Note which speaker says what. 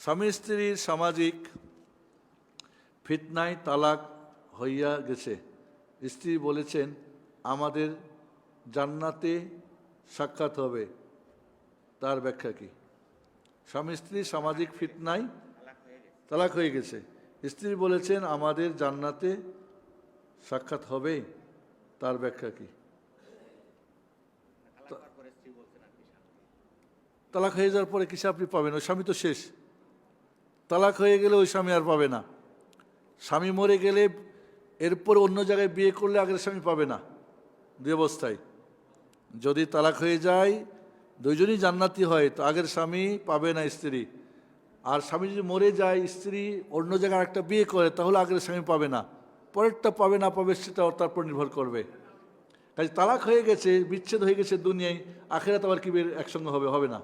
Speaker 1: স্বামী স্ত্রীর সামাজিক ফিতনায় তালাক হইয়া গেছে। স্ত্রী বলেছেন আমাদের জান্নাতে সাক্ষাৎ হবে, তার ব্যাখ্যা কি? স্বামী স্ত্রীর সামাজিক ফিতনায় তালাক হয়ে গেছে, স্ত্রী বলেছেন আমাদের জান্নাতে সাক্ষাৎ হবে, তার ব্যাখ্যা কি? তালাক হয়ে যাওয়ার পরে কিসে আপনি পাবেন? ওই স্বামী তো শেষ। তালাক হয়ে গেলে ওই স্বামী আর পাবে না। স্বামী মরে গেলে এরপর অন্য জায়গায় বিয়ে করলে আগের স্বামী পাবে না। দুই অবস্থায়, যদি তালাক হয়ে যায় দুইজনই জান্নাতি হয় তো আগের স্বামী পাবে না স্ত্রী, আর স্বামী যদি মরে যায় স্ত্রী অন্য জায়গায় একটা বিয়ে করে তাহলে আগের স্বামী পাবে না, পরেরটা পাবে না পাবে সেটা তারপর নির্ভর করবে। কাজে তালাক হয়ে গেছে, বিচ্ছেদ হয়ে গেছে দুনিয়ায়, আখেরাত আবার কি একসঙ্গে হবে? হবে না।